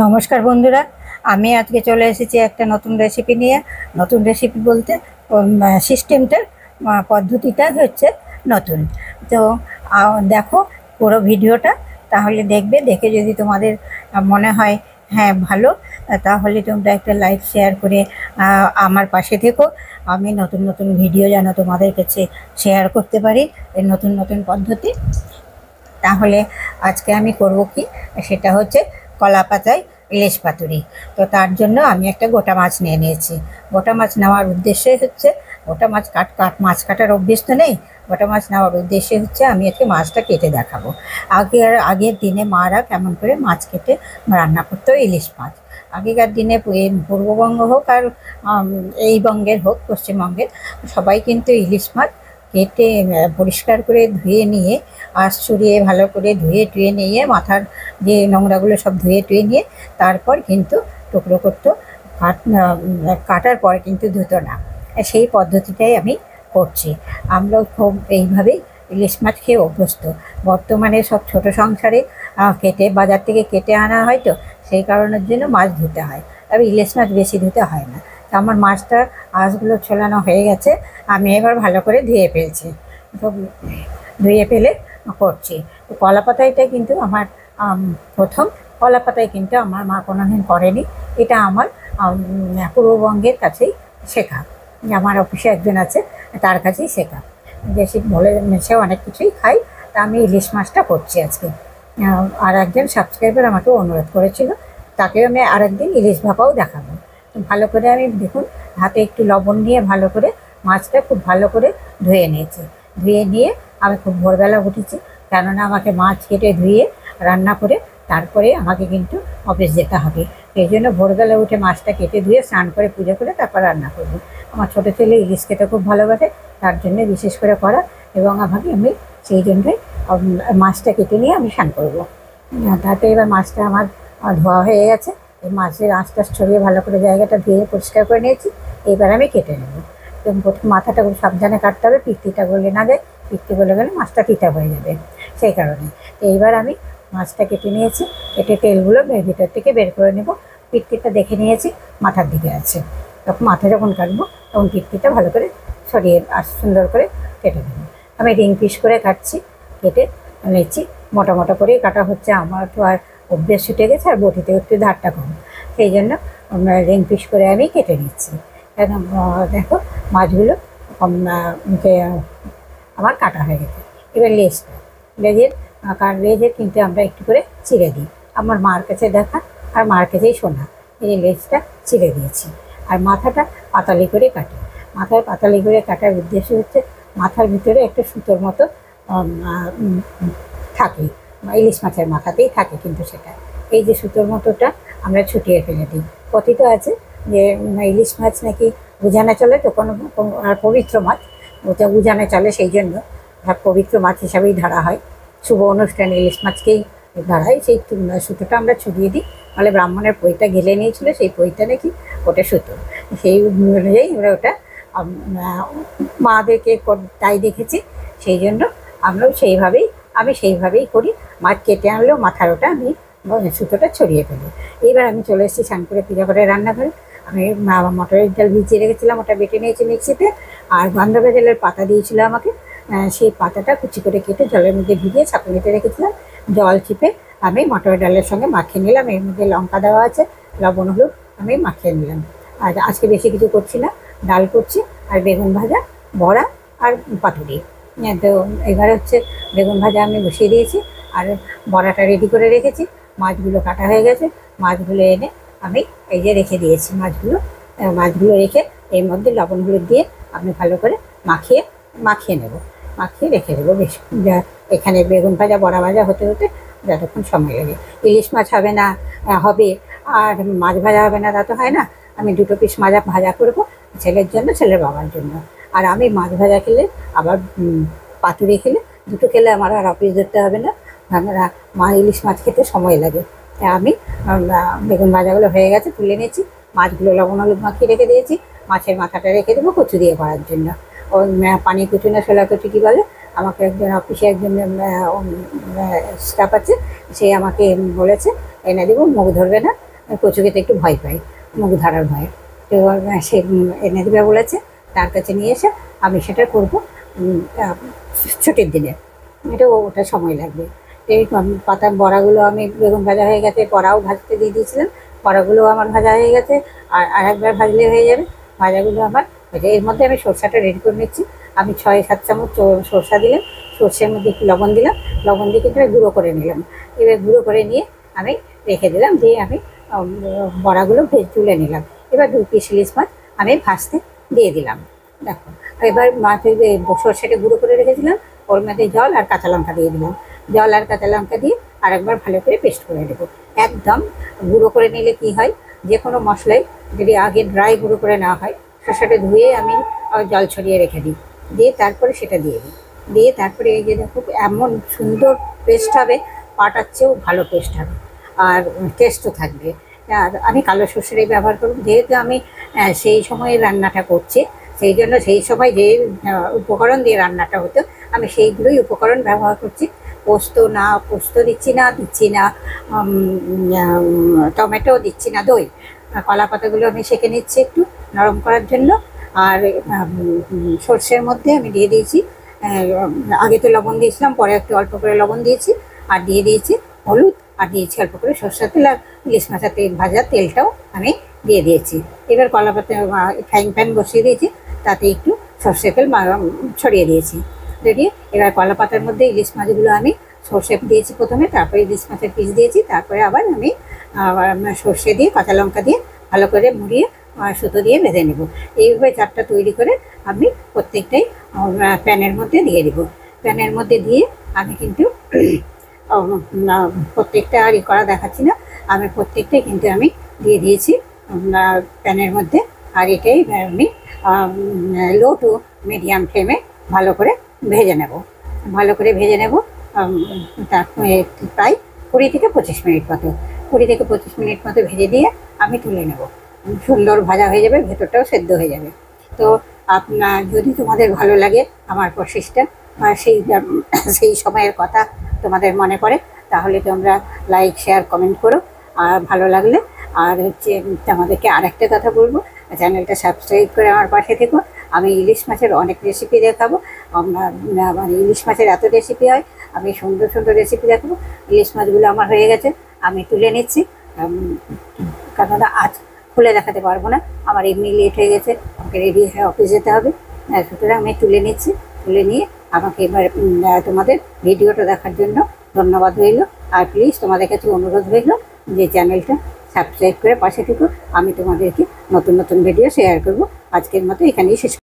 নমস্কার বন্ধুরা, আমি আজকে চলে এসেছি একটা নতুন রেসিপি নিয়ে। নতুন রেসিপি বলতে সিস্টেমটার পদ্ধতিটা হচ্ছে নতুন। তো দেখো পুরো ভিডিওটা, তাহলে দেখবে, দেখে যদি তোমাদের মনে হয় হ্যাঁ ভালো, তাহলে তোমরা একটা লাইক শেয়ার করে আমার পাশে থেকো। আমি নতুন নতুন ভিডিও যেন তোমাদের কাছে শেয়ার করতে পারি, এই নতুন নতুন পদ্ধতি। তাহলে আজকে আমি করব কি, সেটা হচ্ছে কলা পাতায় ইলিশ পাতুরি। তো তার জন্য আমি একটা গোটা মাছ নিয়ে নিয়েছি। গোটা মাছ নেওয়ার উদ্দেশ্যে হচ্ছে, গোটা মাছ মাছ কাটার অভ্যেস তো নেই। গোটা মাছ নেওয়ার উদ্দেশ্যে হচ্ছে আমি আজকে মাছটা কেটে দেখাবো। আগের দিনে মারা কেমন করে মাছ কেটে রান্না করতো ইলিশ মাছ। আগেকার দিনে পূর্ববঙ্গ হোক আর এই বঙ্গের হোক, পশ্চিমবঙ্গের সবাই কিন্তু ইলিশ মাছ কেটে পরিষ্কার করে ধুয়ে নিয়ে, আঁশ ছড়িয়ে ভালো করে ধুয়ে টুয়ে নিয়ে, মাথার যে নোংরাগুলো সব ধুয়ে টুয়ে নিয়ে তারপর কিন্তু টুকরো করতো। কাটার পর কিন্তু ধুতো না। সেই পদ্ধতিটাই আমি করছি। আমরাও খুব এইভাবেই ইলিশ মাছ খেয়ে অভ্যস্ত। বর্তমানে সব ছোট সংসারে কেটে বাজার থেকে কেটে আনা হয়, তো সেই কারণের জন্য মাছ ধুতে হয়, তবে ইলিশ মাছ বেশি ধুতে হয় না। তো আমার মাছটা আঁশগুলো ছোলানো হয়ে গেছে, আমি এবার ভালো করে ধুয়ে ফেলছি। তো ধুয়ে ফেলে করছি। তো কলা পাতাটা কিন্তু আমার প্রথম। কলা পাতায় কিন্তু আমার মা কোনোদিন করেনি। এটা আমার পূর্ববঙ্গের কাছেই শেখা। আমার অফিসে একজন আছে, তার কাছেই শেখা। দেশি বলে সে অনেক কিছুই খাই, তা আমি ইলিশ মাছটা করছি আজকে। আর একজন সাবস্ক্রাইবার আমাকে অনুরোধ করেছিল, তাকেও আমি আরেকদিন ইলিশ ভাপাও দেখাবো। তো ভালো করে আমি দেখুন, হাতে একটু লবণ নিয়ে ভালো করে মাছটা খুব ভালো করে ধুয়ে নিয়েছি। ধুয়ে নিয়ে আমি খুব ভোরবেলা উঠেছি, কেননা আমাকে মাছ কেটে ধুয়ে রান্না করে তারপরে আমাকে কিন্তু অফিস যেতে হবে। এই জন্য ভোরবেলা উঠে মাছটা কেটে ধুয়ে স্নান করে পুজো করে তারপর রান্না করবো। আমার ছোটো ছেলে ইলিশ খেতে খুব ভালোবাসে, তার জন্য বিশেষ করে করা। এবং আমি সেই জন্যই মাছটা কেটে নিয়ে আমি স্নান করবো। তাতে এবার মাছটা আমার ধোয়া হয়ে গেছে। এই মাছের আঁশটাশ ছড়িয়ে ভালো করে জায়গাটা ধুয়ে পরিষ্কার করে নিয়েছি। এবার আমি কেটে নেব। এবং প্রথম মাথাটা খুব সাবধানে কাটতে হবে, পিত্তিটা গলে না যায়। পিত্তি গলে গেলে মাছটা তিতা হয়ে যাবে, সেই কারণে। তো এইবার আমি মাছটা কেটে নিয়েছি, কেটে তেলগুলো ভিতর থেকে বের করে নেব। পিত্তিটা দেখে নিয়েছি মাথার দিকে আছে, তখন মাথা যখন কাটবো তখন পিত্তিটা ভালো করে ছড়িয়ে আর সুন্দর করে কেটে নেব। আমি রিং পিস করে কাটছি, কেটে নিচ্ছি। মোটা মোটা করেই কাটা হচ্ছে, আমার তো আর অভ্যেস ছুটে গেছে, আর বটিতে একটু ধারটা কম, সেই জন্য রিং পিস করে আমি কেটে নিচ্ছি। একদম দেখো মাছগুলো আমার কাটা হয়ে গেছে। এবার লেজের কিন্তু আমরা একটু করে চিড়ে দিই। আমার মার কাছে দেখা আর মার কাছেই শোনা, এই লেজটা চিড়ে দিয়েছি। আর মাথাটা পাতালি করে কাটি। মাথায় পাতালি করে কাটার উদ্দেশ্য হচ্ছে, মাথার ভিতরে একটা সুতোর মতো থাকে, ইলিশ মাছের মাথাতেই থাকে, কিন্তু সেটা এই যে সুতোর মতোটা আমরা ছুটিয়ে ফেলে দিই। কথিত আছে যে ইলিশ মাছ নাকি উজানে চলে, তো কোনো আর পবিত্র মাছ, ওটা উজানে চলে, সেই জন্য পবিত্র মাছ হিসাবেই ধরা হয়। শুভ অনুষ্ঠানে ইলিশ মাছকেই ধরায়। সেই সুতোটা আমরা ছড়িয়ে দিই, ফলে ব্রাহ্মণের পইটা গেলে নিয়েছিল, সেই পইটা নাকি ওটা সুতো। সেই অনুযায়ী আমরা ওটা মাদেরকে তাই দেখেছি, সেই জন্য আমরাও আমি সেইভাবেই করি। মাছ কেটে আনলেও মাথার ওটা আমি সুতোটা ছড়িয়ে ফেলি। এইবার আমি চলে এসেছি স্নান করে পূজা করে রান্নাঘরে। আমি মটরের ডাল ভিজিয়ে রেখেছিলাম, ওটা বেটে নিয়েছি মিক্সিতে। আর বান্ধবা জলের পাতা দিয়েছিল আমাকে, সেই পাতাটা কুচি করে কেটে জলের মধ্যে ভিজিয়ে ছাঁকুনিতে রেখেছিলাম। জল চিপে আমি মটর ডালের সঙ্গে মাখিয়ে নিলাম। এর মধ্যে লঙ্কা দেওয়া আছে, লবণ হলুদ আমি মাখিয়ে নিলাম। আর আজকে বেশি কিছু করছি না, ডাল করছি আর বেগুন ভাজা, বড়া আর পাতুরি। তো এবার হচ্ছে বেগুন ভাজা আমি বসিয়ে দিয়েছি, আর বড়াটা রেডি করে রেখেছি। মাছগুলো কাটা হয়ে গেছে, মাছগুলো এনে আমি এই যে রেখে দিয়েছি। মাছগুলো রেখে এর মধ্যে লবণ হলুদ দিয়ে আমি ভালো করে মাখিয়ে নেব, মাখিয়ে রেখে দেবো। বেশ এখানে বেগুন ভাজা বড়া ভাজা হতে হতে যতক্ষণ সময় লাগে। ইলিশ মাছ হবে না, হবে, আর মাছ ভাজা হবে না, তা তো হয় না। আমি দুটো পিস ভাজা করবো, ছেলের জন্য, ছেলের বাবার জন্য। আর আমি মাছ ভাজা খেলে, আবার পাতুরি খেলে, দুটো খেলে আমার আর অফিস যেতে হবে না। ইলিশ মাছ খেতে সময় লাগে। আমি বেগুন ভাজাগুলো হয়ে গেছে, তুলে নিয়েছি। মাছগুলো লবণ হলুদ মাখিয়ে রেখে দিয়েছি। মাছের মাথাটা রেখে দেবো কচু দিয়ে করার জন্য। ওই পানি কচু না শোলা কচু কী বলে, আমাকে একজন অফিসে একজন স্টাফ আছে, সে আমাকে বলেছে এনে দেবো, মুখ ধরবে না, কচু খেতে একটু ভয় পাই, মুখ ধরার ভয়ে। তো সে এনে দেবে বলেছে, তার কাছে নিয়ে এসে আমি সেটা করবো ছুটির দিনে। ওটা সময় লাগবে। এই পাতার বড়াগুলো আমি বেগুন ভাজা হয়ে গেছে, কড়াও ভাজতে দিয়ে দিয়েছিলাম, কড়াগুলোও আমার ভাজা হয়ে গেছে, আর একবার ভাজলে হয়ে যাবে। ভাজাগুলো আমার এর মধ্যে আমি সরষাটা রেডি করে নিচ্ছি। আমি 6-7 চামচ সরষা দিলাম, সর্ষের মধ্যে একটু লবণ দিলাম, লবণ দিয়ে কিন্তু গুঁড়ো করে নিলাম। এবার গুঁড়ো করে নিয়ে আমি রেখে দিলাম, দিয়ে আমি বড়াগুলো তুলে নিলাম। এবার 2 পিস ইলিশ মাছ আমি ভাজতে দিয়ে দিলাম। দেখো, এবার মাছের সরষেটা গুঁড়ো করে রেখেছিলাম, ওর মধ্যে জল আর কাঁচা লঙ্কা দিয়ে দিলাম। জল আর কাঁচা লঙ্কা দিয়ে আরেকবার ভালো করে পেস্ট করে দেবো। একদম গুঁড়ো করে নিলে কি হয়, যে কোনো মশলাই যদি আগে ড্রাই গুঁড়ো করে নেওয়া হয়, শসাটা ধুয়ে আমি জল ছড়িয়ে রেখে দিই, দিয়ে তারপরে সেটা দিয়ে দিই, দিয়ে তারপরে এই যে দেখো এমন সুন্দর পেস্ট হবে, পাটার চেয়েও ভালো পেস্ট হবে, আর টেস্টও থাকবে। আর আমি কালো সর্ষেটাই ব্যবহার করব, যেহেতু আমি সেই সময়ে রান্নাটা করছি, সেই জন্য সেই সময় যে উপকরণ দিয়ে রান্নাটা হতো আমি সেইগুলোই উপকরণ ব্যবহার করছি। পোস্ত দিচ্ছি না, টমেটো দিচ্ছি না, দই। কলা পাতাগুলো আমি সেঁকে নিচ্ছি একটু নরম করার জন্য। আর সর্ষের মধ্যে আমি দিয়ে দিয়েছি, আগে তো লবণ দিয়েছিলাম, পরে একটু অল্প করে লবণ দিয়েছি, আর দিয়ে দিয়েছি হলুদ, আর দিয়েছি অল্প করে সরষের তেল, আর ইলিশ মাছের তেল ভাজা তেলটাও আমি দিয়ে দিয়েছি। এবার কলা পাতা ফ্রাইং প্যান বসিয়ে দিয়েছি, তাতে একটু সর্ষের তেল ছড়িয়ে দিয়েছি। দিয়ে এবার কলা পাতার মধ্যে ইলিশ মাছগুলো আমি সর্ষে দিয়েছি প্রথমে, তারপরে ইলিশ মাছের পিস দিয়েছি, তারপরে আবার আমি সর্ষে দিয়ে কাঁচা লঙ্কা দিয়ে ভালো করে মুড়িয়ে সুতো দিয়ে বেঁধে নেব। এইভাবে চারটা তৈরি করে আমি প্রত্যেকটাই প্যানের মধ্যে দিয়ে দেব। প্যানের মধ্যে দিয়ে আমি কিন্তু প্রত্যেকটা আর করা দেখাচ্ছি না, আমি প্রত্যেকটাই কিন্তু আমি দিয়ে দিয়েছি প্যানের মধ্যে। আর এটাই আমি লো টু মিডিয়াম ফ্লেমে ভালো করে ভেজে নেব, তারপরে প্রায় 20 থেকে 25 মিনিট মতো ভেজে দিয়ে আমি তুলে নেব। সুন্দর ভাজা হয়ে যাবে, ভেতরটাও সেদ্ধ হয়ে যাবে। তো যদি তোমাদের ভালো লাগে আমার প্রসেসটা, সেই সময়ের কথা তোমাদের মনে পড়ে, তাহলে তোমরা লাইক, শেয়ার, কমেন্ট করো। আর ভালো লাগলে, আর তোমাদেরকে আরেকটা কথা বলবো, চ্যানেলটা সাবস্ক্রাইব করে আমার পাশে থেকো। আমি ইলিশ মাছের অনেক রেসিপি দেখাবো, মানে ইলিশ মাছের এত রেসিপি হয়, আমি সুন্দর সুন্দর রেসিপি দেখাবো। ইলিশ মাছগুলো আমার হয়ে গেছে, আমি তুলে নিচ্ছি, কারণ আজ খুলে দেখাতে পারবো না, আমার এমনি লেট হয়ে গেছে, আমাকে রেডি হয়ে অফিস যেতে হবে। সুতরাং আমি তুলে নিচ্ছি, তুলে নিয়ে আমাকে এবার তোমাদের ভিডিওটা দেখার জন্য ধন্যবাদ রইল। আর প্লিজ তোমাদের কাছে অনুরোধ রইল যে চ্যানেলটা সাবস্ক্রাইব করে পাশে থেকো, আমি তোমাদেরকে নতুন নতুন ভিডিও শেয়ার করব। আজকের মতো এখানেই শেষ।